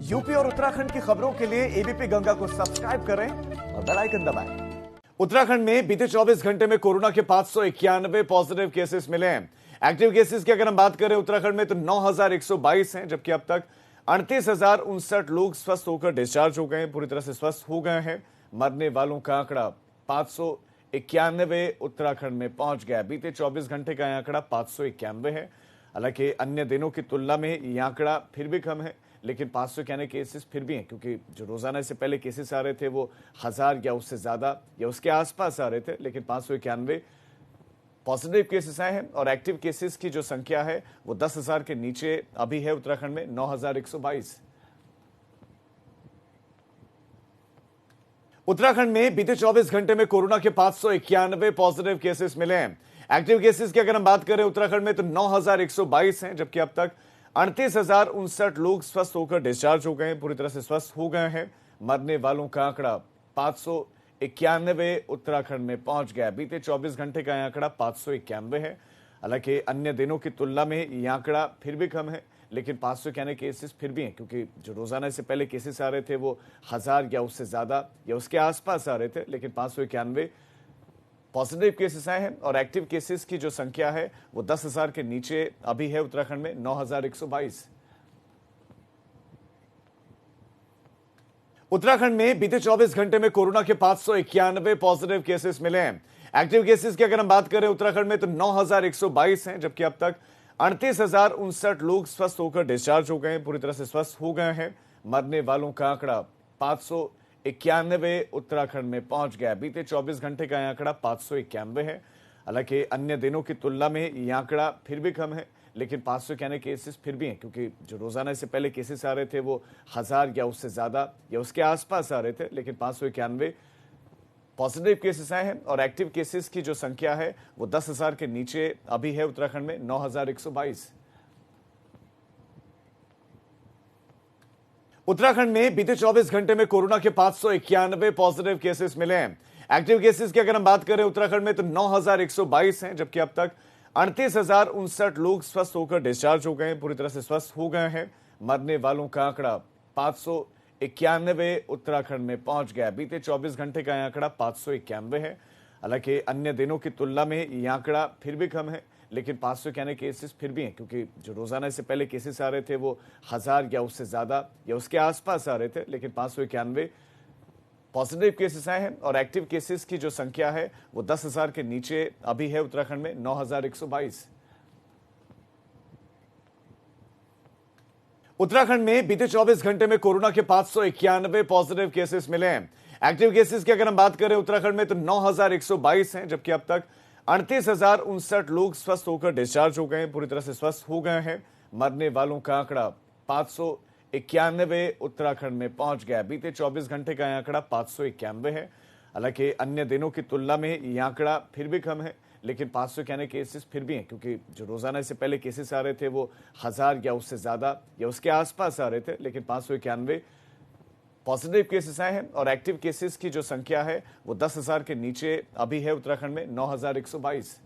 UP और उत्तराखंड की खबरों के लिए एबीपी गंगा को सब्सक्राइब करें और बेल आइकन दबाएं। उत्तराखंड में बीते 24 घंटे में कोरोना के 591 पॉजिटिव केसेस मिले हैं। एक्टिव केसेस की अगर हम बात करें उत्तराखंड में तो 9122 हैं, जबकि अब तक 38,059 लोग स्वस्थ होकर डिस्चार्ज हो गए हैं, पूरी तरह से स्वस्थ हो गए हैं। मरने वालों का आंकड़ा 591 उत्तराखंड में पहुंच गया। बीते 24 घंटे का आंकड़ा 591 है। हालांकि अन्य दिनों की तुलना में यह आंकड़ा फिर भी कम है, लेकिन 591 केसेस फिर भी हैं, क्योंकि जो रोजाना से पहले केसेस आ रहे थे वो 1000 या उससे ज्यादा या उसके आसपास आ रहे थे, लेकिन 591 पॉजिटिव केसेस आए हैं और एक्टिव केसेस की जो संख्या है वो 10,000 के नीचे अभी है। उत्तराखंड में 9,122। उत्तराखंड में बीते 24 घंटे में कोरोना के 591 पॉजिटिव केसेस मिले हैं। एक्टिव केसेस की अगर हम बात करें उत्तराखंड में तो 9,122 हैं, जबकि अब तक 38,059 लोग स्वस्थ होकर डिस्चार्ज हो गए हैं, पूरी तरह से स्वस्थ हो गए हैं। मरने वालों का आंकड़ा 591 उत्तराखंड में पहुंच गया। बीते 24 घंटे का आंकड़ा 591 है। हालांकि अन्य दिनों की तुलना में यह आंकड़ा फिर भी कम है, लेकिन 591 केसेस फिर भी हैं, क्योंकि जो रोजाना से पहले केसेस आ रहे थे वो 1000 या उससे ज्यादा या उसके आसपास आ रहे थे, लेकिन 591 पॉजिटिव केसेस आए हैं और एक्टिव केसेस की जो संख्या है वो 10,000 के नीचे अभी है। उत्तराखंड में 9,122। उत्तराखंड में बीते 24 घंटे में कोरोना के 591 पॉजिटिव केसेस मिले हैं। एक्टिव केसेस की अगर हम बात करें उत्तराखंड में तो 9,122 हैं, जबकि अब तक 38,059 लोग स्वस्थ होकर डिस्चार्ज हो गए हैं, पूरी तरह से स्वस्थ हो गए हैं। मरने वालों का आंकड़ा 591 उत्तराखंड में पहुंच गया। बीते 24 घंटे का आंकड़ा 591 है। हालांकि अन्य दिनों की तुलना में यह आंकड़ा फिर भी कम है, लेकिन 591 केसेस फिर भी हैं, क्योंकि जो रोजाना से पहले केसेस आ रहे थे वो 1000 या उससे ज्यादा या उसके आसपास आ रहे थे, लेकिन 591 पॉजिटिव केसेस आए हैं और एक्टिव केसेस की जो संख्या है वो 10,000 के नीचे अभी है। उत्तराखंड में 9,122। उत्तराखंड में बीते 24 घंटे में कोरोना के 591 पॉजिटिव केसेस मिले हैं। एक्टिव केसेस की अगर हम बात करें उत्तराखंड में तो 9,122 हैं, जबकि अब तक 38,059 लोग स्वस्थ होकर डिस्चार्ज हो गए हैं, पूरी तरह से स्वस्थ हो गए हैं। मरने वालों का आंकड़ा 591 उत्तराखंड में पहुंच गया। बीते 24 घंटे का आंकड़ा 591 है। हालांकि अन्य दिनों की तुलना में यह आंकड़ा फिर भी कम है, लेकिन 591 केसेस फिर भी हैं, क्योंकि जो रोजाना से पहले केसेस आ रहे थे वो 1000 या उससे ज्यादा या उसके आसपास आ रहे थे, लेकिन 591 पॉजिटिव केसेस आए हैं और एक्टिव केसेस की जो संख्या है वो 10,000 के नीचे अभी है। उत्तराखंड में 9,122। उत्तराखंड में बीते 24 घंटे में कोरोना के 591 पॉजिटिव केसेस मिले हैं। एक्टिव केसेस की अगर हम बात करें उत्तराखंड में तो 9,122 हैं, जबकि अब तक 38,059 लोग स्वस्थ होकर डिस्चार्ज हो गए हैं, पूरी तरह से स्वस्थ हो गए हैं। मरने वालों का आंकड़ा 591 उत्तराखंड में पहुंच गया। बीते 24 घंटे का आंकड़ा 591 है। हालांकि अन्य दिनों की तुलना में यह आंकड़ा फिर भी कम है, लेकिन 591 केसेस फिर भी हैं, क्योंकि जो रोजाना से पहले केसेस आ रहे थे वो 1000 या उससे ज्यादा या उसके आसपास आ रहे थे, लेकिन 591 पॉजिटिव केसेस आए हैं और एक्टिव केसेस की जो संख्या है वो 10,000 के नीचे अभी है। उत्तराखंड में 9,122।